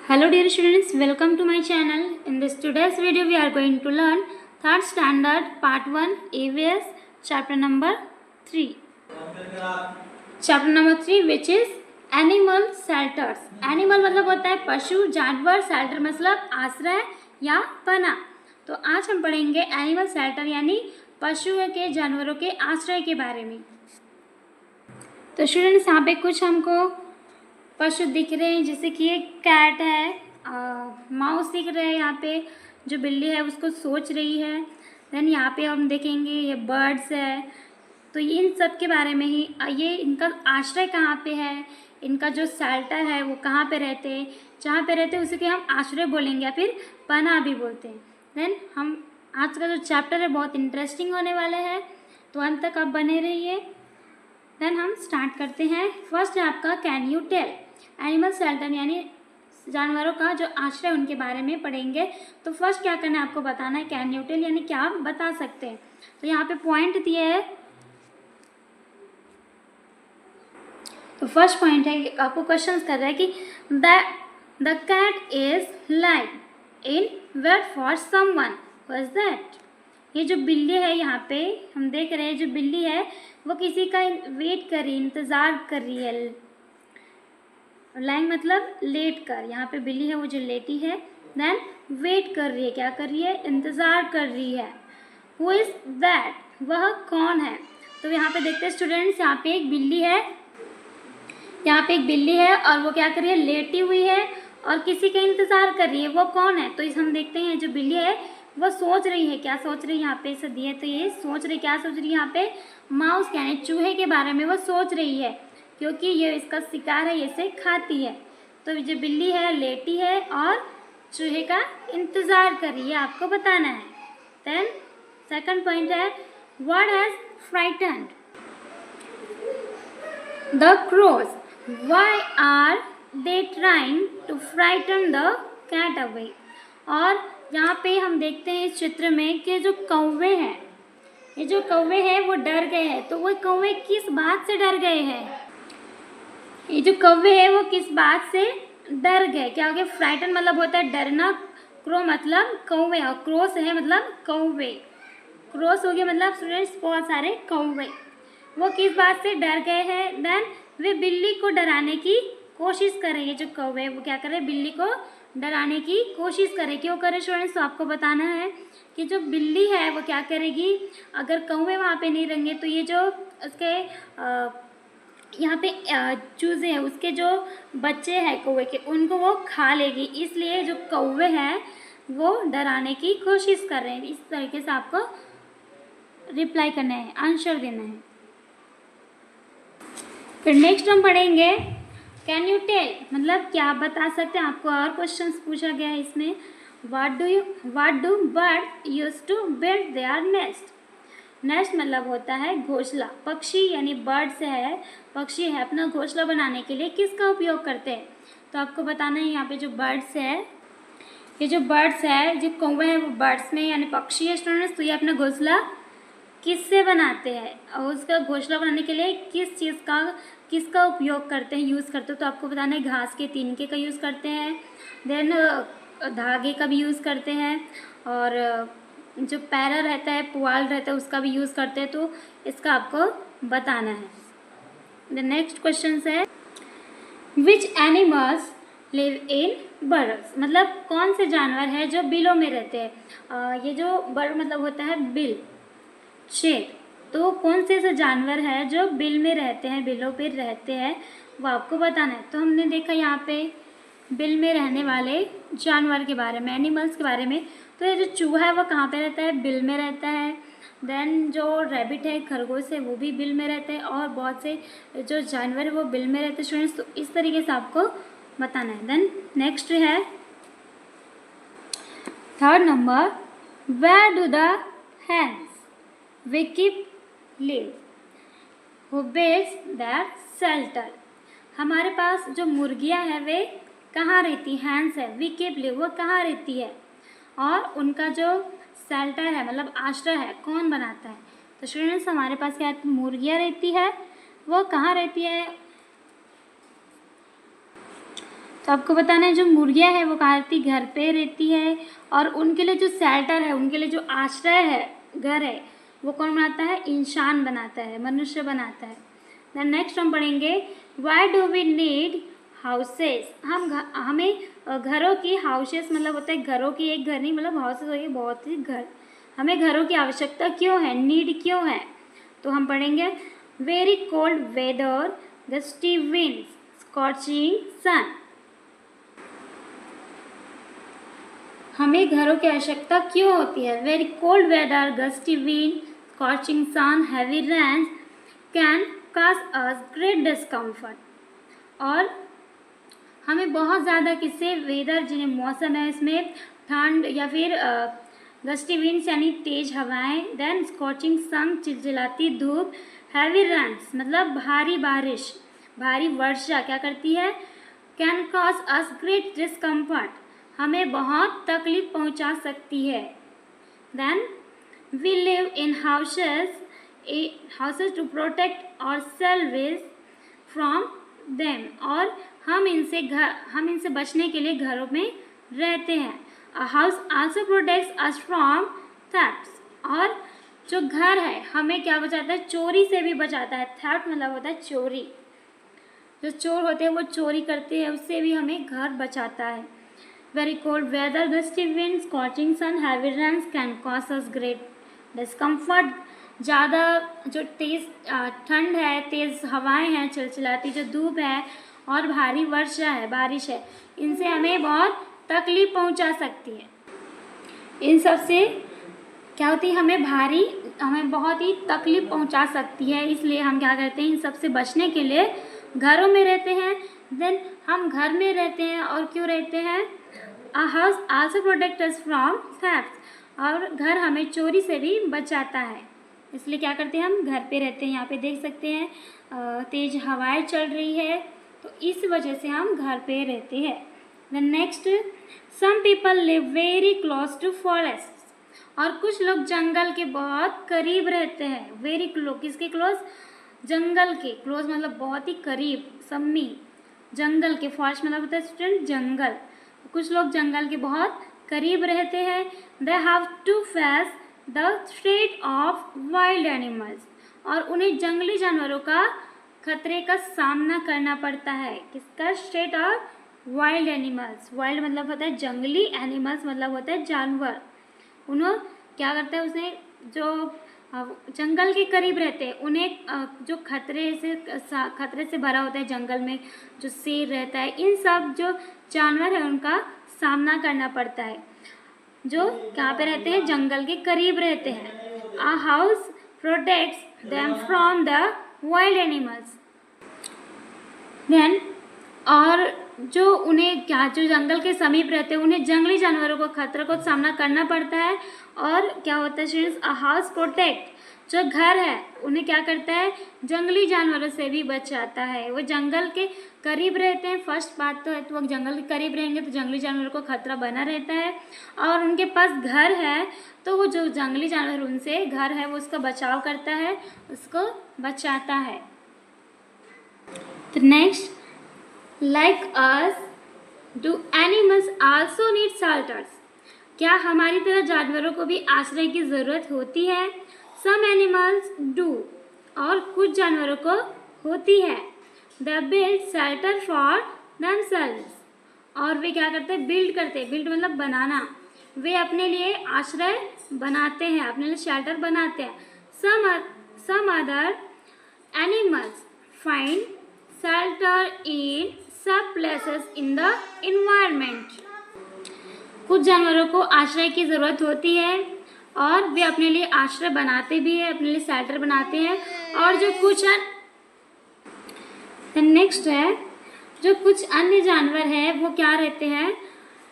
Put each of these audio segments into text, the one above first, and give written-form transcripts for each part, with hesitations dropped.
Hello dear students, welcome to my channel. In this today's video we are going to learn 3rd standard part 1 EVS chapter number 3. Chapter number 3 which is animal shelters. Animal मतलब होता है पशु जानवर, shelter मतलब आश्रय या पना. तो आज हम पढ़ेंगे एनिमल शेल्टर यानी पशुओं के जानवरों के आश्रय के बारे में. तो स्टूडेंट्स यहाँ पे कुछ हमको पशु दिख रहे हैं, जैसे कि एक कैट है, माउस दिख रहे हैं, यहाँ पे जो बिल्ली है उसको सोच रही है. देन यहाँ पे हम देखेंगे ये बर्ड्स है. तो इन सब के बारे में ही ये इनका आश्रय कहाँ पे है, इनका जो शेल्टर है वो कहाँ पे रहते हैं, जहाँ पे रहते हैं उसे के हम आश्रय बोलेंगे या फिर पनाह भी बोलते हैं. देन हम आज का जो चैप्टर है बहुत इंटरेस्टिंग होने वाला है, तो अंत तक आप बने रहिए. देन हम स्टार्ट करते हैं. फर्स्ट है आपका can you tell. Animal shelter यानी जानवरों का जो आश्रय उनके बारे में पढ़ेंगे. तो फर्स्ट क्या करना है, आपको बताना है कैन यू टेल यानी क्या आप बता सकते हैं. तो यहाँ पे पॉइंट दिए है. तो फर्स्ट पॉइंट है, आपको क्वेश्चंस कर रहा है कि the cat is like in wait for someone. What is that. ये जो बिल्ली है यहाँ पे हम देख रहे हैं, जो बिल्ली है वो किसी का वेट कर रही है, इंतज़ार कर रही है. लाइंग मतलब लेट कर. यहाँ पे बिल्ली है वो जो लेटी है. देन वेट कर रही है, क्या कर रही है, इंतज़ार कर रही है. हु इज़ दैट, वह कौन है. तो यहाँ पे देखते हैं स्टूडेंट्स, यहाँ पे एक बिल्ली है, यहाँ पे एक बिल्ली है और वो क्या कर रही है, लेटी हुई है और किसी का इंतज़ार कर रही है. वो कौन है, तो इस हम देखते हैं जो बिल्ली है वो सोच रही है. क्या सोच रही है, यहाँ पे इसे दिए तो ये सोच रही, क्या सोच रही है, यहाँ पे माउस यानी चूहे के बारे में वो सोच रही है, क्योंकि ये इसका शिकार है, ये इसे खाती है. तो जो बिल्ली है लेटी है और चूहे का इंतज़ार कर रही है, आपको बताना है. देन सेकंड पॉइंट है what has frightened the crows. Why are they trying to frighten the cat away. और यहाँ पे हम देखते हैं इस चित्र में कि जो कौवे हैं, ये जो कौवे हैं वो डर गए हैं. तो वो कौवे किस बात से डर गए हैं, ये जो कौवे हैं वो किस बात से डर गए. क्या हो गया, फ्राइटन मतलब होता है डरना, क्रो मतलब कौवे और क्रोस है मतलब कौवे. क्रोस हो गया मतलब स्टूडेंट्स बहुत सारे कौवे. वो किस बात से डर गए हैं. देन वे बिल्ली को डराने की कोशिश कर रही है. जो कौवे वो क्या कर रहे हैं, बिल्ली को डराने की कोशिश करे. क्यों करे स्टूडेंट्स, तो आपको बताना है कि जो बिल्ली है वो क्या करेगी, अगर कौवे वहाँ पे नहीं रहेंगे तो ये जो उसके यहाँ पे चूजे हैं उसके जो बच्चे हैं कौवे के, उनको वो खा लेगी. इसलिए जो कौवे हैं वो डराने की कोशिश कर रहे हैं. इस तरीके से आपको रिप्लाई करना है, आंसर देना है. फिर नेक्स्ट हम पढ़ेंगे कैन यू टेल मतलब क्या बता सकते हैं. आपको और क्वेश्चंस पूछा गया है इसमें. What do bird use to build their nest. Nest मतलब होता है घोंसला. पक्षी यानी बर्ड्स है, पक्षी है अपना घोंसला बनाने के लिए किसका उपयोग करते हैं. तो आपको बताना है यहाँ पे जो बर्ड्स है, ये जो बर्ड्स है, जो कौवे हैं वो बर्ड्स में यानी पक्षी है स्टूडेंट्स. तो ये अपना घोंसला किससे बनाते हैं और उसका घोंसला बनाने के लिए किसका उपयोग करते हैं, यूज़ करते हैं. तो आपको बताना है घास के तिनके का यूज़ करते हैं. देन धागे का भी यूज़ करते हैं और जो पैरा रहता है, पुआल रहता है, उसका भी यूज़ करते हैं. तो इसका आपको बताना है. द नेक्स्ट क्वेश्चन है which animals live in birds. मतलब कौन से जानवर हैं जो बिलों में रहते हैं. ये जो बर्ड मतलब होता है बिल, शेर. तो कौन से ऐसे जानवर हैं जो बिल में रहते हैं, बिलों पे रहते हैं, वो आपको बताना है. तो हमने देखा यहाँ पे बिल में रहने वाले जानवर के बारे में, एनिमल्स के बारे में. तो ये जो चूहा है वो कहाँ पे रहता है, बिल में रहता है. देन जो रैबिट है, खरगोश है, वो भी बिल में रहते हैं और बहुत से जो जानवर है वो बिल में रहते हैं स्टूडेंट्स. तो इस तरीके से आपको बताना है. देन नेक्स्ट है third number where do the hens we keep live who builds that shelter. हमारे पास जो मुर्गियां हैं वे कहाँ रहती, हैंस है, वी कीप लिव वो कहाँ रहती है और उनका जो शेल्टर है मतलब आश्रय है कौन बनाता है. तो स्टूडेंट्स हमारे पास क्या मुर्गियाँ रहती है, वो कहाँ रहती है. तो आपको बताना है जो मुर्गियाँ है वो कहाँ रहती, घर पे रहती है, और उनके लिए जो शेल्टर है, उनके लिए जो आश्रय है, घर है, वो कौन बनाता है, इंसान बनाता है, मनुष्य बनाता है। देन नेक्स्ट हम पढ़ेंगे why do we need houses. हमें घरों की, हाउसेस मतलब होता है घरों की, एक घर नहीं मतलब हाउसेस हो गए बहुत ही घर, हमें घरों की आवश्यकता क्यों है, नीड क्यों है। तो हम पढ़ेंगे very cold weather, gusty winds, scorching sun. हमें घरों की आवश्यकता क्यों होती है। Very cold weather, gusty wind, scorching sun, heavy rains can cause us great discomfort. और हमें बहुत ज़्यादा किससे, वेदर जिन्हें मौसम है इसमें ठंड या फिर गस्टी विंड्स यानी तेज हवाएं, देन स्कॉचिंग सन चिलचिलाती धूप, हैवी रेन्स मतलब भारी बारिश, भारी वर्षा क्या करती है, can cause us great discomfort हमें बहुत तकलीफ पहुंचा सकती है। Then we live in houses to protect ourselves from them. और हम इनसे बचने के लिए घरों में रहते हैं। A house also protects us from thefts. और जो घर है हमें क्या बचाता है, चोरी से भी बचाता है। थेफ्ट मतलब होता है चोरी, जो चोर होते हैं वो चोरी करते हैं, उससे भी हमें घर बचाता है। Very cold weather, gusty wind, scorching sun, heavy rains can cause us great discomfort. ज़्यादा जो तेज़ ठंड है, तेज़ हवाएं हैं, चिलचिलाती जो धूप है और भारी वर्षा है, बारिश है, इनसे हमें बहुत तकलीफ पहुंचा सकती है। इन सब से क्या होती है, हमें बहुत ही तकलीफ पहुंचा सकती है। इसलिए हम क्या करते हैं, इन सब से बचने के लिए घरों में रहते हैं। देन हम घर में रहते हैं और क्यों रहते हैं, a house also protect us from theft. और घर हमें चोरी से भी बचाता है, इसलिए क्या करते हैं, हम घर पे रहते हैं। यहाँ पे देख सकते हैं तेज हवाएं चल रही है, तो इस वजह से हम घर पे रहते हैं। Then next, some people live very close to forest. और कुछ लोग जंगल के बहुत करीब रहते हैं। वेरी क्लोज, किसके क्लोज, जंगल के क्लोज मतलब बहुत ही करीब, सम्मी, जंगल के, फॉरेस्ट मतलब होता है स्टूडेंट जंगल। कुछ लोग जंगल के बहुत करीब रहते हैं। They have to face the threat of wild animals. और उन्हें जंगली जानवरों का खतरे का सामना करना पड़ता है। किसका, state of wild animals. Wild मतलब होता है जंगली, एनिमल्स मतलब होता है जानवर। उन्हें क्या करता है, उसने जो जंगल के करीब रहते हैं उन्हें जो खतरे से भरा होता है जंगल में, जो शेर रहता है, इन सब जो जानवर है उनका सामना करना पड़ता है, जो कहाँ पे रहते हैं, जंगल के करीब रहते हैं। A house protects them from the wild animals. Then और जो जंगल के समीप रहते हैं उन्हें जंगली जानवरों को खतरे को सामना करना पड़ता है। और क्या होता है स्टूडेंट्स, अ हाउस प्रोटेक्ट, जो घर है उन्हें क्या करता है, जंगली जानवरों से भी बचाता है। वो जंगल के करीब रहते हैं, फर्स्ट बात तो है, तो वो जंगल के करीब रहेंगे तो जंगली जानवरों को खतरा बना रहता है। और उनके पास घर है तो वो जो जंगली जानवर उनसे घर है वो उसका बचाव करता है, उसको बचाता है। तो next, like us do animals also need shelters. क्या हमारी तरह जानवरों को भी आश्रय की ज़रूरत होती है। सम एनिमल्स डू, और कुछ जानवरों को होती है। They build shelter for themselves, और वे क्या करते हैं, बिल्ड करते हैं, बिल्ड मतलब बनाना, वे अपने लिए आश्रय बनाते हैं, अपने लिए शेल्टर बनाते हैं। Some other animals find shelter in सब प्लेसेस इन द इन्वायरमेंट। कुछ जानवरों को आश्रय की ज़रूरत होती है और वे अपने लिए आश्रय बनाते भी हैं, अपने लिए शेल्टर बनाते हैं। और जो कुछ नेक्स्ट है, जो कुछ अन्य जानवर हैं वो क्या रहते हैं,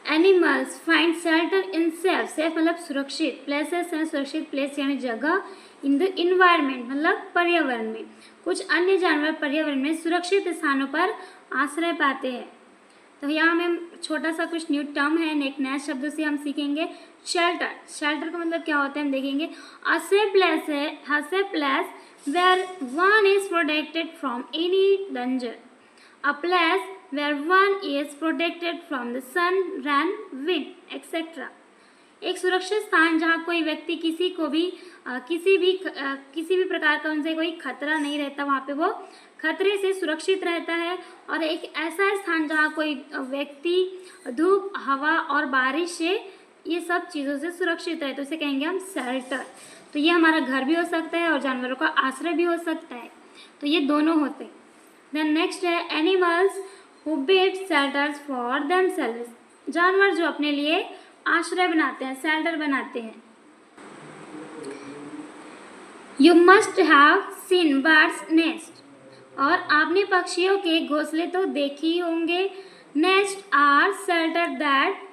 animals find shelter in safe मतलब सुरक्षित, प्लेसेस हैं सुरक्षित प्लेस यानी जगह, इन द इन्वायरमेंट मतलब पर्यावरण में। कुछ अन्य जानवर पर्यावरण में सुरक्षित स्थानों पर आश्रय पाते हैं। तो यहाँ हमें छोटा सा कुछ न्यू टर्म है, एक नए शब्दों से हम सीखेंगे। शेल्टर, शेल्टर का मतलब क्या होता है हम देखेंगे। अ सेफ प्लेस है, a safe place where one is protected from any danger, a place where one is protected from the sun, rain, wind, etc. एक सुरक्षित स्थान जहाँ कोई व्यक्ति किसी भी प्रकार का उनसे कोई खतरा नहीं रहता, वहाँ पे वो खतरे से सुरक्षित रहता है। और एक ऐसा स्थान जहाँ कोई व्यक्ति धूप, हवा और बारिश से, ये सब चीज़ों से सुरक्षित है, तो इसे कहेंगे हम शेल्टर। तो ये हमारा घर भी हो सकता है और जानवरों का आश्रय भी हो सकता है, तो ये दोनों होते हैं। देन नेक्स्ट है animals who build shelters for themselves, जानवर जो अपने लिए आश्रय बनाते हैं, शेल्टर बनाते हैं। You must have seen birds nest, और आपने पक्षियों के घोंसले तो देखे ही होंगे। Nest are shelter that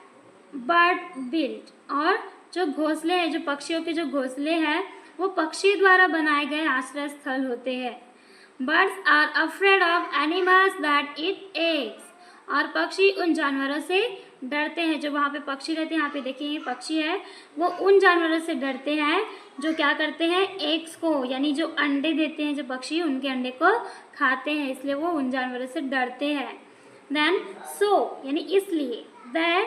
bird build, और जो घोंसले हैं, जो पक्षियों के जो घोंसले हैं, वो पक्षी द्वारा बनाए गए आश्रय स्थल होते हैं। Birds are afraid of animals that eat eggs, और पक्षी उन जानवरों से डरते हैं, जो वहाँ पे पक्षी रहते हैं, यहाँ पे देखिए पक्षी है, वो उन जानवरों से डरते हैं जो क्या करते हैं, एग्स को, यानी जो अंडे देते हैं जो पक्षी, उनके अंडे को खाते हैं, इसलिए वो उन जानवरों से डरते हैं। देन सो यानी इसलिए, they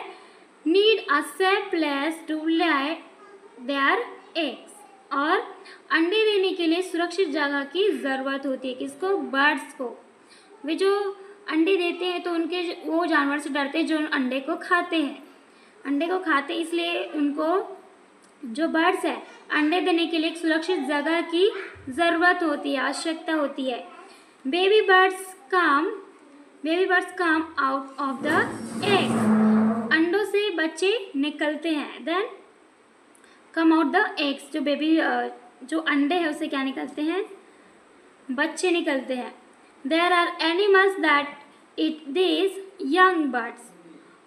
need a safe place to lay their eggs, और अंडे देने के लिए सुरक्षित जगह की ज़रूरत होती है। किसको? बर्ड्स को। वे जो अंडे देते हैं तो उनके वो जानवर से डरते हैं जो अंडे को खाते हैं। अंडे को खाते इसलिए उनको, जो बर्ड्स है, अंडे देने के लिए एक सुरक्षित जगह की ज़रूरत होती है, आवश्यकता होती है। Baby birds come out of the egg, अंडों से बच्चे निकलते हैं। Then come out the eggs, जो अंडे हैं उससे क्या निकलते हैं, बच्चे निकलते हैं। There are animals that eat this young birds,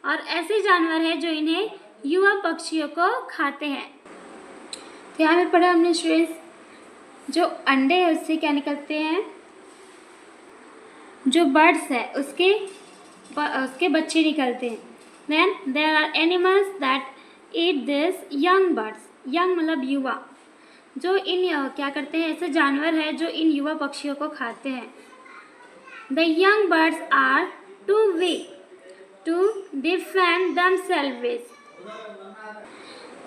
और ऐसे जानवर हैं जो इन्हें युवा पक्षियों को खाते हैं। तो यहाँ पे पढ़ा हमने स्टूडेंट्स, जो अंडे हैं उससे क्या निकलते हैं, जो बर्ड्स है उसके बच्चे निकलते हैं। Then there are animals that eat this young birds, young मतलब युवा, जो इन क्या करते हैं, ऐसे जानवर है जो इन युवा पक्षियों को खाते हैं। The young birds are too weak to defend themselves,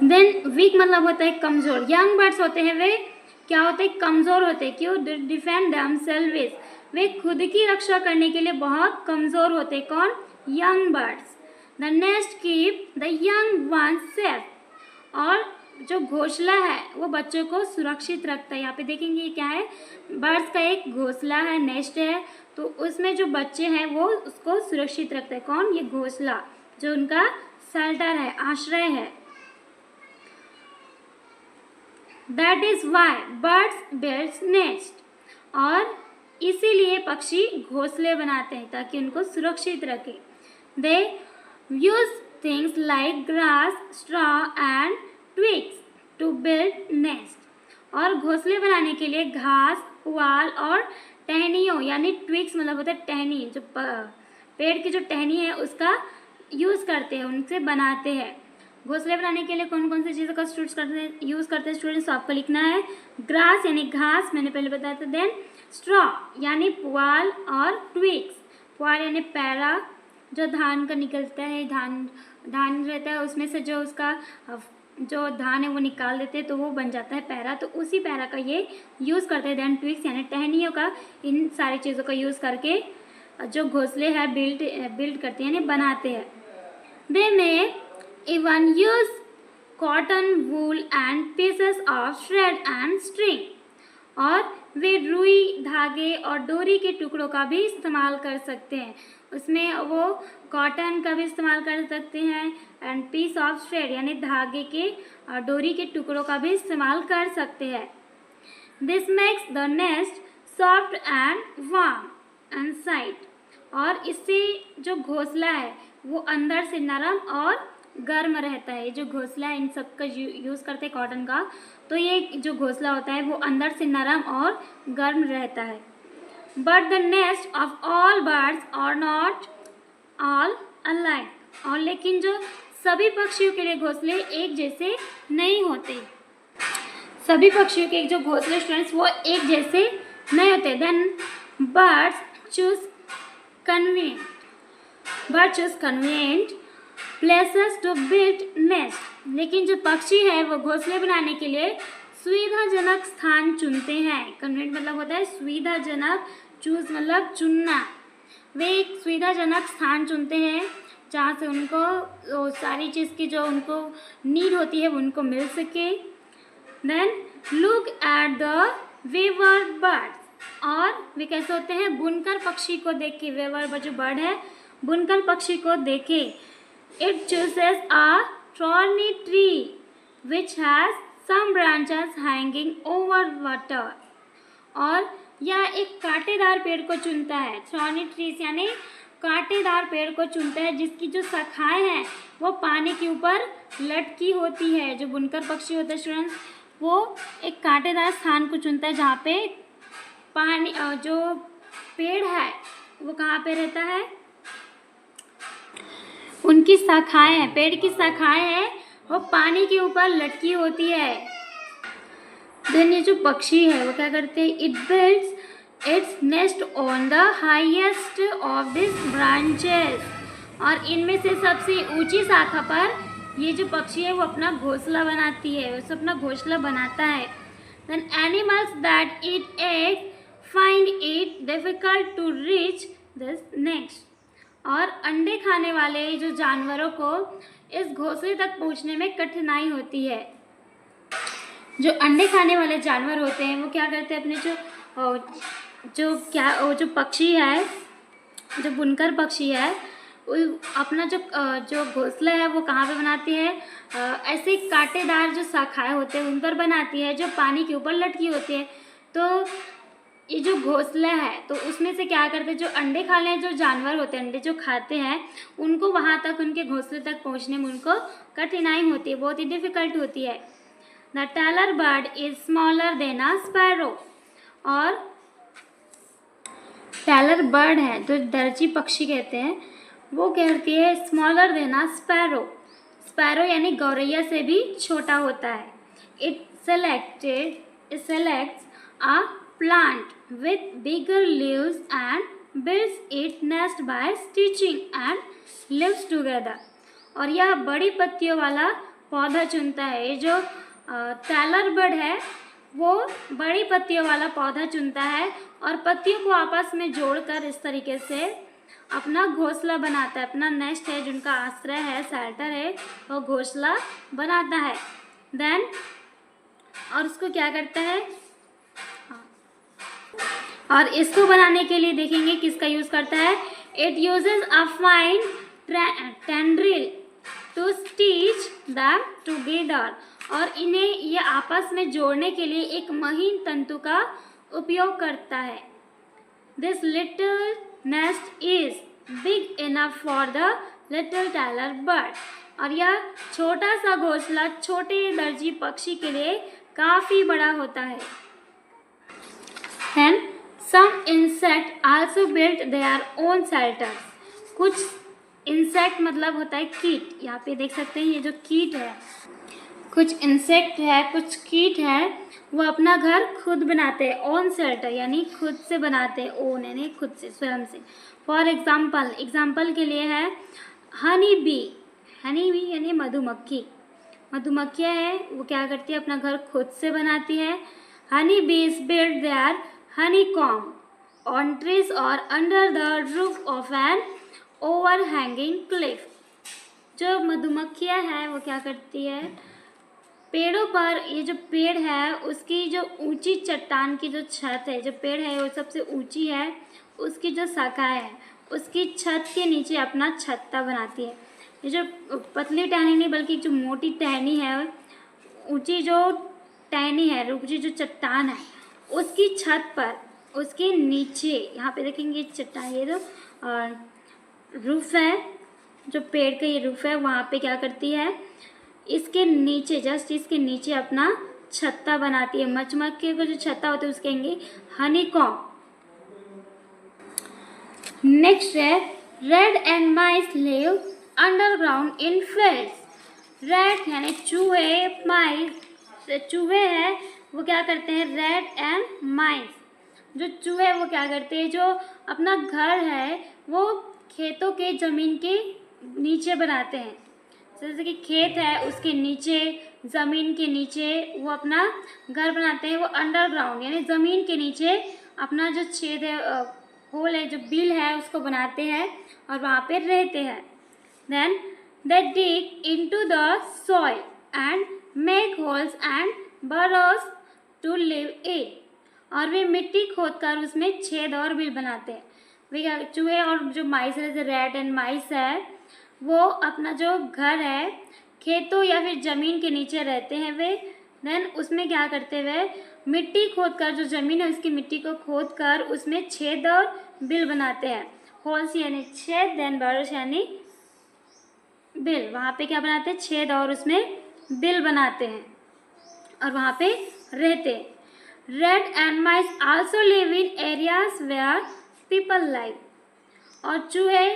then weak मतलब होता है कमज़ोर, यंग बर्ड्स होते हैं वे क्या होते हैं, कमज़ोर होते हैं। क्यों? डिफेंड देमसेल्व्स, वे खुद की रक्षा करने के लिए बहुत कमज़ोर होते हैं। कौन? Young birds. The nest keep the young ones safe, और जो घोंसला है वो बच्चों को सुरक्षित रखता है। यहाँ पे देखेंगे ये क्या है, बर्ड्स का एक घोंसला है, नेस्ट है, तो उसमें जो बच्चे हैं वो उसको सुरक्षित रखते हैं। कौन? ये घोंसला, जो उनका शेल्टर है, आश्रय है। That is why birds builds nest, और इसीलिए पक्षी घोंसले बनाते हैं ताकि उनको सुरक्षित रखें। They use things like grass, straw and twigs to build nest, और घोंसले बनाने के लिए घास, पुआल और टहनियों, यानी ट्विग्स मतलब होता है टहनी, जो पेड़ की जो टहनी है उसका यूज़ करते हैं, उनसे बनाते हैं। घोंसले बनाने के लिए कौन कौन सी चीज़ों का यूज़ करते हैं स्टूडेंट्स, तो आपको लिखना है ग्रास यानी घास, मैंने पहले बताया था। देन स्ट्रॉ यानी पुआल, और ट्विग्स, पुआल यानी पैरा, जो धान का निकलता है, धान रहता है उसमें से जो उसका जो धान है वो निकाल देते हैं तो वो बन जाता है पैरा, तो उसी पैरा का ये यूज़ करते हैं। देन ट्विग्स यानी टहनियों का, इन सारी चीज़ों का यूज़ करके जो घोंसले है बिल्ड करते हैं यानी बनाते हैं। दे में even use cotton, wool and pieces of thread and string, और वे रुई, धागे और डोरी के टुकड़ों का भी इस्तेमाल कर सकते हैं। उसमें वो कॉटन का भी इस्तेमाल कर सकते हैं एंड पीस ऑफ थ्रेड यानी धागे के डोरी के टुकड़ों का भी इस्तेमाल कर सकते हैं। This makes the nest soft and warm inside, और इससे जो घोंसला है वो अंदर से नरम और गर्म रहता है। जो घोंसला है इन सब का यूज़ करते हैं कॉटन का, तो ये जो घोंसला होता है वो अंदर से नरम और गर्म रहता है। But the nest of all birds are not all alike, और लेकिन जो सभी पक्षियों के लिए घोंसले एक जैसे नहीं होते। सभी पक्षियों के जो घोंसले स्टूडेंट्स वो एक जैसे नहीं होते। Then birds choose convenient, but choose convenient places to build nest. लेकिन जो पक्षी है वो घोंसले बनाने के लिए सुविधाजनक स्थान चुनते हैं। कन्वीनियंट मतलब होता है सुविधाजनक, चूज मतलब चुनना। वे एक सुविधाजनक स्थान चुनते हैं जहाँ से उनको सारी चीज़ की जो उनको नीड होती है वो उनको मिल सके। Then look at the weaver birds, और वे कैसे होते हैं, बुनकर पक्षी को देख के, वेवर जो बर्ड है बुनकर पक्षी को देखे। It chooses a thorny tree which has some branches hanging over water, और यह एक कांटेदार पेड़ को चुनता है। थॉर्नी ट्रीज यानी कांटेदार पेड़ को चुनता है जिसकी जो शाखाएं हैं वो पानी के ऊपर लटकी होती है। जो बुनकर पक्षी होता है स्टूडेंट्स, वो एक कांटेदार स्थान को चुनता है जहाँ पे पानी, जो पेड़ है वो कहाँ पे रहता है, उनकी शाखाएं हैं, पेड़ की शाखाएं हैं वो पानी के ऊपर लटकी होती है। देन ये जो पक्षी है वो क्या करते हैं, it builds its nest on the highest of this branches, और इनमें से सबसे ऊंची शाखा पर ये जो पक्षी है वो अपना घोंसला बनाती है, वो अपना घोंसला बनाता है। Then animals that eat eggs find it difficult to reach this nest, और अंडे खाने वाले जो जानवरों को इस घोंसले तक पहुंचने में कठिनाई होती है। जो अंडे खाने वाले जानवर होते हैं वो क्या करते हैं, अपने जो पक्षी है, जो बुनकर पक्षी है, अपना जो घोंसला है वो कहाँ पे बनाती है, ऐसे कांटेदार जो शाखाएं होते हैं उन पर बनाती है जो पानी के ऊपर लटकी होती है। तो ये जो घोंसला है तो उसमें से क्या करते हैं, जो अंडे खाने जो जानवर होते हैं, अंडे जो खाते हैं, उनको वहाँ तक, उनके घोंसले तक पहुँचने में उनको कठिनाई होती है, बहुत ही डिफ़िकल्ट होती है। The tailor bird is smaller than a sparrow, और टेलर बर्ड है जो दर्जी पक्षी कहते हैं, वो कहती है स्मॉलर देन अ स्पैरो, स्पैरो यानी गौरैया से भी छोटा होता है। It selects a plant with bigger leaves and builds its nest by stitching and leaves together, और यह बड़ी पत्तियों वाला पौधा चुनता है। ये जो टेलर बर्ड है वो बड़ी पत्तियों वाला पौधा चुनता है और पत्तियों को आपस में जोड़कर इस तरीके से अपना घोंसला बनाता है, अपना नेस्ट है जिनका आश्रय है, शेल्टर है, वो घोंसला बनाता है। देन और उसको क्या करता है, और इसको बनाने के लिए देखेंगे किसका यूज़ करता है। It uses a fine tendril to stitch them together, और इन्हें ये आपस में जोड़ने के लिए एक महीन तंतु का उपयोग करता है। This little nest is big enough for the little tailor bird, और यह छोटा सा घोंसला छोटे दर्जी पक्षी के लिए काफ़ी बड़ा होता है। And some insect also built their own shelters. कुछ इंसेक्ट मतलब होता है कीट, यहाँ पे देख सकते हैं ये जो कीट है, कुछ इंसेक्ट है, कुछ कीट है, वो अपना घर खुद बनाते हैं। ओन शेल्टर यानी खुद से बनाते हैं, ओन यानी खुद से, स्वयं से। फॉर एग्जाम्पल के लिए है हनी बी यानी मधुमक्खी, मधुमक्खियाँ हैं वो क्या करती है, अपना घर खुद से बनाती है। हनी बीज build their honeycomb on trees or under the roof of an overhanging cliff। जो मधुमक्खियाँ हैं वो क्या करती है, पेड़ों पर, ये जो पेड़ है उसकी जो ऊंची चट्टान की जो छत है, जो पेड़ है वो सबसे ऊंची है, उसकी जो शाखाएं है उसकी छत के नीचे अपना छत्ता बनाती है। ये जो पतली टहनी नहीं बल्कि जो मोटी टहनी है, ऊंची जो टहनी है, ऊंची जो चट्टान है उसकी छत पर, उसके नीचे, यहाँ पे देखेंगे चट्टान, ये जो रूफ है, जो पेड़ का ये रूफ है, वहाँ पे क्या करती है, इसके नीचे, जस्ट इसके नीचे अपना छत्ता बनाती है। मधुमक्खी का जो छत्ता होता है उसके कहेंगे हनीकॉम्ब। नेक्स्ट है red and mice live underground in fields. Red यानी चूहे, माइस चूहे हैं वो क्या करते हैं, रेड एंड माइस जो चूहे वो क्या करते हैं, जो अपना घर है वो खेतों के ज़मीन के नीचे बनाते हैं। जैसे कि खेत है उसके नीचे, ज़मीन के नीचे वो अपना घर बनाते हैं। वो अंडरग्राउंड यानी ज़मीन के नीचे अपना जो छेद है, होल है, जो बिल है उसको बनाते हैं और वहाँ पे रहते हैं। Then they dig into the soil and make holes and burrows to live in. और वे मिट्टी खोदकर उसमें छेद और बिल बनाते हैं। वे क्या, चूहे और जो माइस है, जैसे रैट एंड माइस है, वो अपना जो घर है खेतों या फिर ज़मीन के नीचे रहते हैं वे। देन उसमें क्या करते हुए मिट्टी खोदकर, जो ज़मीन है उसकी मिट्टी को खोदकर उसमें छेद और बिल बनाते हैं। होल्स यानी छेद, देन burrows यानी बिल। वहाँ पे क्या बनाते हैं, छेद और उसमें बिल बनाते हैं और वहाँ पे रहते हैं। Rat and mice also live in areas where people live। और चूहे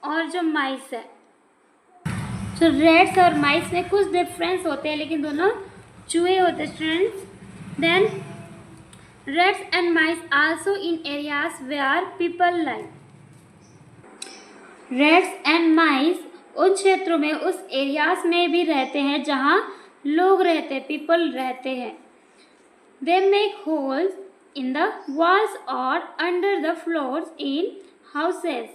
और जो माइस है, जो रेट्स और माइस में कुछ डिफरेंस होते हैं लेकिन दोनों चूहे होते हैं students. Then rats and mice also in areas where people live. Rats and mice उन क्षेत्रों में, उस एरियाज में भी रहते हैं जहाँ लोग रहते हैं, पीपल रहते हैं। They make holes in the walls or under the floors in houses।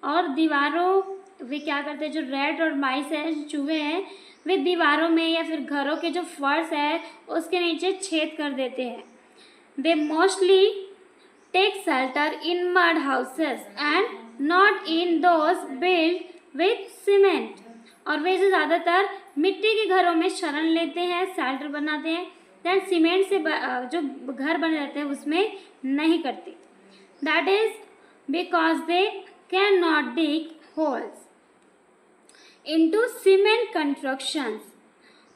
और दीवारों, वे क्या करते हैं, जो रेट और माइस है, जो चूहे हैं, वे दीवारों में या फिर घरों के जो फर्श है उसके नीचे छेद कर देते हैं। They mostly take shelter in mud houses and not in those built with cement। और वे जो ज़्यादातर मिट्टी के घरों में शरण लेते हैं, शेल्टर बनाते हैं, दैन सीमेंट से जो घर बने रहते हैं उसमें नहीं करते। That is because they can not dig holes into cement constructions.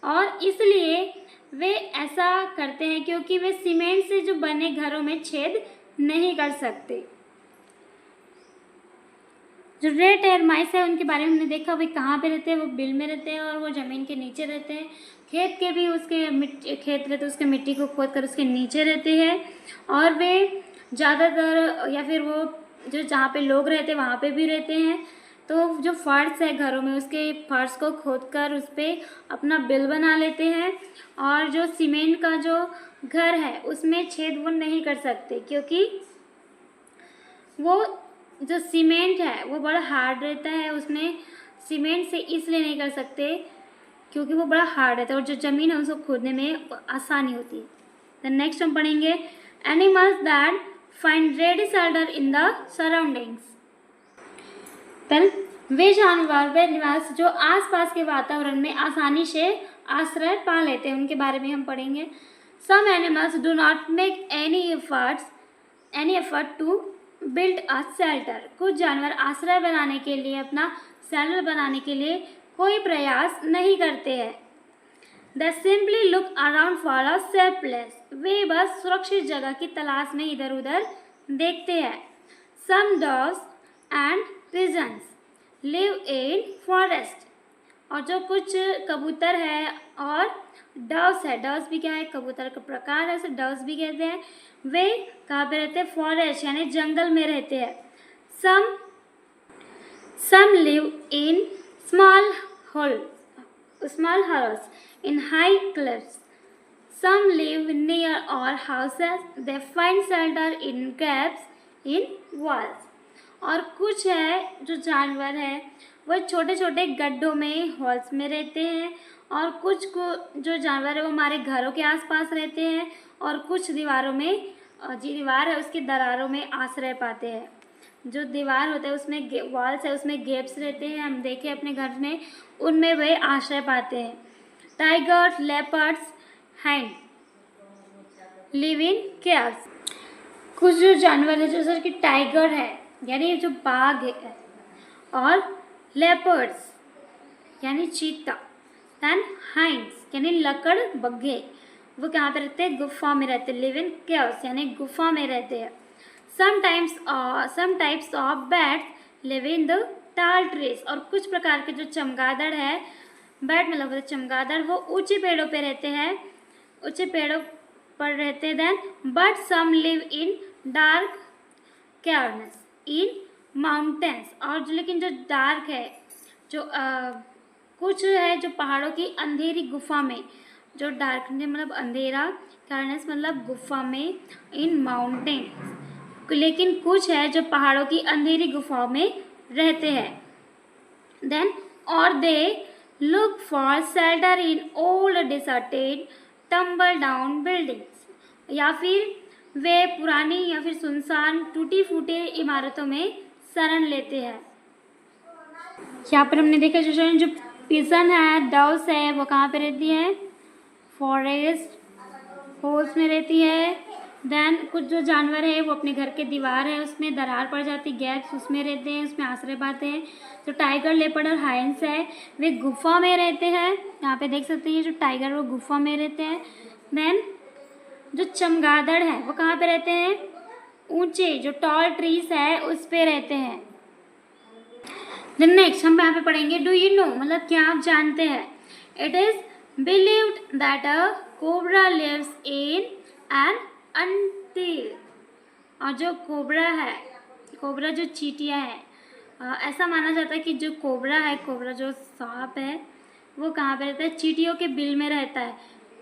और इसलिए वे ऐसा करते हैं क्योंकि वे सीमेंट से जो बने घरों में छेद नहीं कर सकते। जो रेट और माइस है उनके बारे में हमने देखा, वे कहाँ पे रहते हैं, वो बिल में रहते हैं और वो ज़मीन के नीचे रहते हैं। खेत के भी उसके खेत रहते उसके मिट्टी को खोद कर उसके नीचे रहते हैं। और वे ज़्यादातर या फिर वो जो जहाँ पे लोग रहते हैं वहाँ पे भी रहते हैं। तो जो फर्श है घरों में, उसके फर्श को खोद कर उस पर अपना बिल बना लेते हैं। और जो सीमेंट का जो घर है उसमें छेद वो नहीं कर सकते क्योंकि वो जो सीमेंट है वो बड़ा हार्ड रहता है। उसमें सीमेंट से इसलिए नहीं कर सकते क्योंकि वो बड़ा हार्ड रहता है और जो ज़मीन है उसको खोदने में आसानी होती है। द नेक्स्ट हम पढ़ेंगे animals that find ready shelter in the surroundings. Then वे जानवर, वे एनिमल्स जो आसपास के वातावरण में आसानी से आश्रय पा लेते हैं, उनके बारे में हम पढ़ेंगे। Some animals do not make any effort to build a shelter. कुछ जानवर आश्रय बनाने के लिए, अपना शेल्टर बनाने के लिए कोई प्रयास नहीं करते हैं। They simply look around for a safe place। वे बस सुरक्षित जगह की तलाश में इधर उधर देखते हैं। Some doves and pigeons live in forest। और जो कुछ कबूतर है और डव्स है, डव्स भी क्या है, कबूतर का प्रकार है, उसे डव्स भी कहते हैं। वे कहाँ पे रहते हैं, फॉरेस्ट यानी जंगल में रहते हैं। Some live in small holes in high cliffs। Some live near our houses। They find shelter in caves in walls। और कुछ है जो जानवर है वो छोटे छोटे गड्ढों में, हॉल्स में रहते हैं। और कुछ को जो जानवर है वो हमारे घरों के आसपास रहते हैं और कुछ दीवारों में, जो दीवार है उसकी दरारों में आश्रय पाते हैं। जो दीवार होता है उसमें वॉल्स है, उसमें गैप्स रहते हैं, हम देखें अपने घर में, उनमें वे आश्रय पाते हैं। Tigers, leopards, hind live in caves. कुछ जो जानवर है जैसे कि टाइगर है यानी जो बाघ है, और लेपर्ड्स यानी चीता, दैन हाइंड्स यानी लकड़ बग्घे, वो कहाँ पे रहते हैं, गुफा में रहते हैं। लिव इन केव्स यानी गुफा में रहते हैं। some types of bats live in the tall trees। और कुछ प्रकार के जो चमगादड़ है, बैट मतलब होता है चमगादड़, वो ऊंचे पेड़ों पे रहते हैं, ऊंचे पेड़ों पर रहते हैं। Then but some live in dark caverns in mountains, और जो लेकिन जो डार्क है, जो कुछ है जो पहाड़ों की अंधेरी गुफा में, जो डार्क मतलब अंधेरा, डार्कनेस मतलब गुफा में, इन माउंटेन्स, लेकिन कुछ है जो पहाड़ों की अंधेरी गुफाओं में रहते हैं। देन और they look for shelter in old deserted tumble down buildings, या फिर वे पुरानी या फिर सुनसान टूटी फूटे इमारतों में शरण लेते हैं। यहाँ पर हमने देखा जो पिजन है, डव्स है, वो कहाँ पे रहती है? फॉरेस्ट होल्स में रहती है। देन कुछ जो जानवर है वो अपने घर के दीवार है उसमें दरार पड़ जाती, गैप्स, उसमें रहते हैं, उसमें आश्रय पाते हैं। जो टाइगर, लेपर्ड और हाइंस है वे गुफा में रहते हैं। यहाँ पे देख सकते हैं जो टाइगर वो गुफा में रहते हैं। देन जो चमगादड़ है वो कहाँ पे रहते हैं? ऊंचे जो टॉल ट्रीज है उस पे रहते हैं। देन नेक्स्ट हम यहाँ पे पढ़ेंगे डू यू नो, मतलब क्या आप जानते हैं? It is believed that a cobra lives in an anthill, और जो कोबरा है, कोबरा जो चींटियाँ है, ऐसा माना जाता है कि जो कोबरा है, कोबरा जो सांप है, वो कहाँ पे रहता है? चींटियों के बिल में रहता है।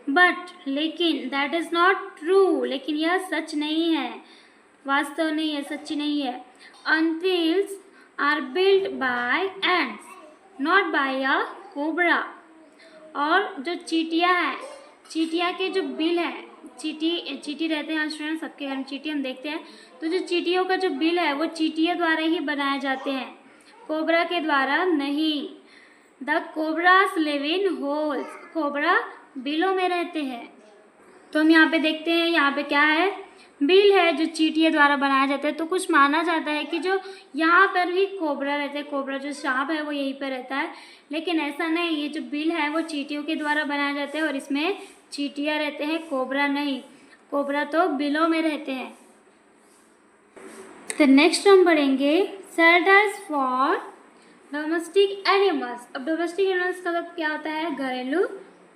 बट लेकिन दैट इज़ नॉट ट्रू, लेकिन यह सच नहीं है, वास्तव नहीं है, सच्ची नहीं है। Anthills are built by ants not by a cobra, और जो चींटियाँ हैं, चींटियाँ के जो बिल है, चींटी रहते हैं स्टूडेंट, सबके घर में चींटी हम देखते हैं, तो जो चींटियों का जो बिल है वो चींटियों द्वारा ही बनाए जाते हैं, कोबरा के द्वारा नहीं। The cobras live in holes, cobra बिलों में रहते हैं। तो हम यहाँ पे देखते हैं, यहाँ पे क्या है? बिल है जो चींटियों द्वारा बनाया जाता है। तो कुछ माना जाता है कि जो यहाँ पर भी कोबरा रहते हैं, कोबरा जो सांप है वो यहीं पर रहता है, लेकिन ऐसा नहीं, ये जो बिल है वो चींटियों के द्वारा बनाया जाता है और इसमें चींटियाँ रहते हैं, कोबरा नहीं। कोबरा तो बिलों में रहते हैं। तो नेक्स्ट हम पढ़ेंगे शेल्टर्स फॉर डोमेस्टिक एनिमल्स। अब डोमेस्टिक एनिमल्स का मतलब क्या होता है? घरेलू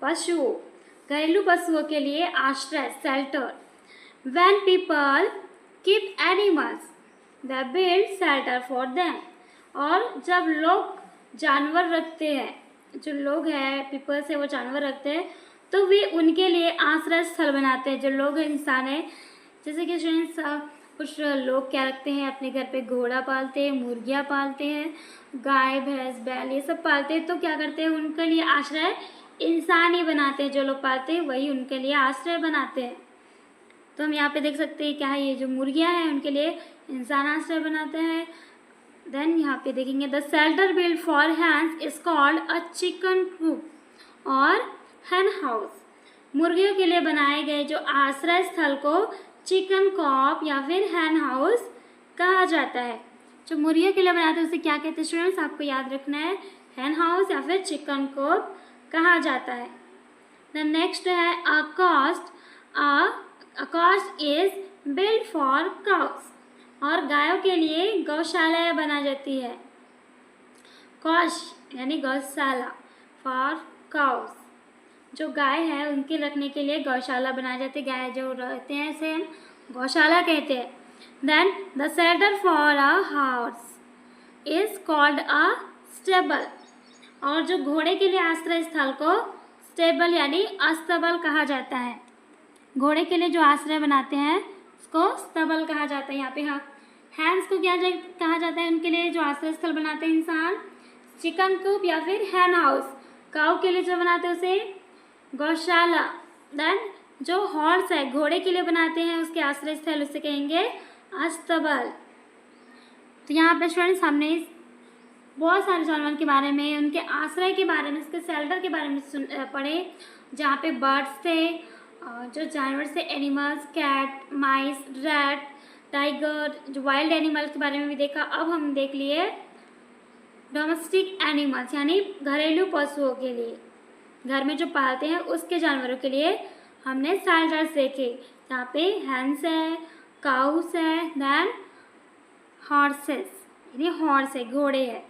पशुओं, घरेलू पशुओं के लिए आश्रय, shelter. When people keep animals, they build shelter for them. और जब लोग जानवर रखते हैं, जो लोग हैं पीपल से वो जानवर रखते हैं, तो वे उनके लिए आश्रय स्थल बनाते हैं। जो लोग इंसान है, जैसे कि कुछ लोग क्या रखते हैं अपने घर पे? घोड़ा पालते हैं, मुर्गियाँ पालते हैं, गाय भैंस बैल ये सब पालते हैं। तो क्या करते हैं? उनके लिए आश्रय इंसान ही बनाते हैं। जो लोग पालते हैं वही उनके लिए आश्रय बनाते हैं। तो हम यहाँ पे देख सकते हैं क्या है, ये जो मुर्गियाँ हैं उनके लिए इंसान आश्रय बनाते हैं। देन यहाँ पे देखेंगे the shelter build for hens is called a chicken coop और हैन हाउस। मुर्गियों के लिए बनाए गए जो आश्रय स्थल को चिकन कॉप या फिर हैन हाउस कहा जाता है। जो मुर्गियों के लिए बनाते हैं उसे क्या कहते हैं स्टूडेंट्स? आपको याद रखना है, हैन हाउस या फिर चिकन कॉप कहा जाता है। द नेक्स्ट है a cost is build for cows, और गायों के लिए गौशालाएं बनाई जाती है। कॉस्ट यानी गौशाला, फॉर काउस जो गाय है उनके रखने के लिए गौशाला बनाई जाती है। गाय जो रहते हैं इसे हम गौशाला कहते हैं। Then the shelter for a horse is called a stable, और जो घोड़े के लिए आश्रय स्थल को स्टेबल यानी अस्तबल कहा जाता है। घोड़े के लिए जो आश्रय बनाते हैं उसको स्तबल कहा जाता है। यहाँ पे हैंस को क्या कहा जाता है? उनके लिए जो आश्रय स्थल बनाते हैं इंसान, चिकन कूप या फिर हैन हाउस। काऊ के लिए जो बनाते हैं उसे गौशाला। देन जो हॉर्स है घोड़े के लिए बनाते हैं उसके आश्रय स्थल उसे कहेंगे अस्तबल। तो यहाँ पे स्टूडेंट्स हमने बहुत सारे जानवर के बारे में, उनके आश्रय के बारे में, उसके शेल्टर के बारे में पढ़े, जहाँ पे बर्ड्स थे, जो जानवर से एनिमल्स, कैट, माइस, रैट, टाइगर, जो वाइल्ड एनिमल्स के बारे में भी देखा। अब हम देख लिए डोमेस्टिक एनिमल्स यानी घरेलू पशुओं के लिए, घर में जो पालते हैं उसके जानवरों के लिए हमने शेल्टर्स देखे, जहाँ पे हैंस है, काउस है, देन हॉर्सेस यानी हॉर्स है, घोड़े है।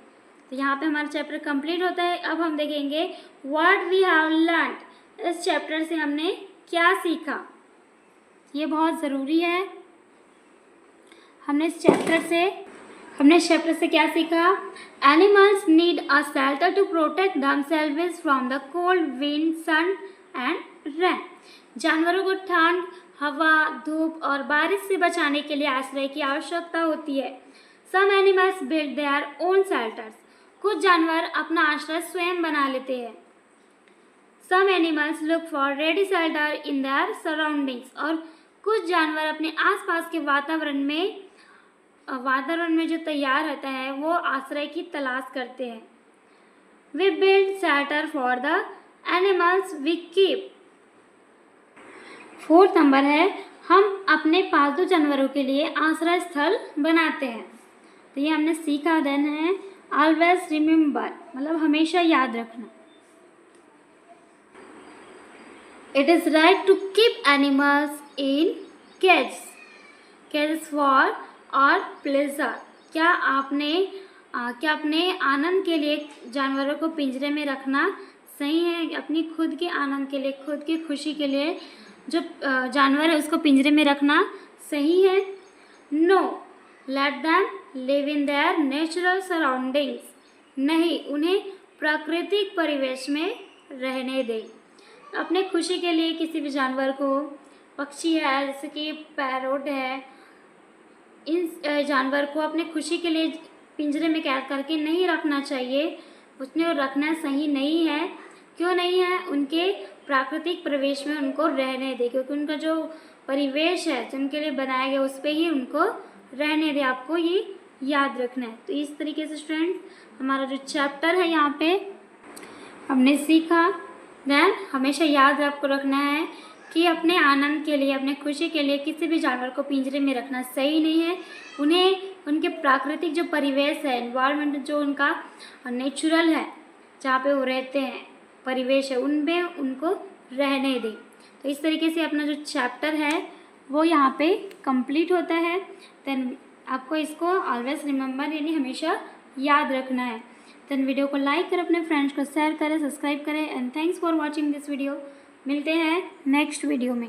तो यहाँ पे हमारा चैप्टर कंप्लीट होता है। अब हम देखेंगे व्हाट वी हैव लर्नड, इस चैप्टर से हमने क्या सीखा, ये बहुत ज़रूरी है। हमने इस चैप्टर से हमने चैप्टर से क्या सीखा? Animals need a shelter to protect themselves from the cold, wind, sun and rain. जानवरों को ठंड, हवा, धूप और बारिश से बचाने के लिए आश्रय की आवश्यकता होती है। Some animals build their own shelters. कुछ जानवर अपना आश्रय स्वयं बना लेते हैं। Some animals look for ready shelter in their surroundings. और कुछ जानवर अपने आसपास के वातावरण में जो तैयार रहता है वो आश्रय की तलाश करते हैं। We build shelter for the animals we keep. 4 number है, हम अपने पालतू जानवरों के लिए आश्रय स्थल बनाते हैं। तो ये हमने सीखा। देन है ऑलवेज रिमेंबर, मतलब हमेशा याद रखना। It is right to keep animals in cages for our pleasure. क्या अपने आनंद के लिए जानवरों को पिंजरे में रखना सही है? अपनी खुद के आनंद के लिए, खुद की खुशी के लिए जो जानवर है उसको पिंजरे में रखना सही है? No, let them live in their natural surroundings. नहीं, उन्हें प्राकृतिक परिवेश में रहने दें। अपने खुशी के लिए किसी भी जानवर को, पक्षी है जैसे कि पैरोट है, इन जानवर को अपने खुशी के लिए पिंजरे में कैद करके नहीं रखना चाहिए। उसमें रखना सही नहीं है। क्यों नहीं है? उनके प्राकृतिक परिवेश में उनको रहने दें, क्योंकि उनका जो परिवेश है जो उनके लिए बनाया गया उस पर ही उनको रहने दें। आपको ये याद रखना है। तो इस तरीके से स्टूडेंट्स हमारा जो चैप्टर है यहाँ पे हमने सीखा। देन हमेशा याद आपको रखना है कि अपने आनंद के लिए, अपने खुशी के लिए किसी भी जानवर को पिंजरे में रखना सही नहीं है। उन्हें उनके प्राकृतिक जो परिवेश है, एनवायरनमेंट जो उनका नेचुरल है, जहाँ पे वो रहते हैं, परिवेश है, उनमें उनको रहने दें। तो इस तरीके से अपना जो चैप्टर है वो यहाँ पे कंप्लीट होता है। देन आपको इसको ऑलवेज रिमेंबर यानी हमेशा याद रखना है। देन वीडियो को लाइक करें, अपने फ्रेंड्स को शेयर करें, सब्सक्राइब करें। And thanks for watching this video. मिलते हैं नेक्स्ट वीडियो में।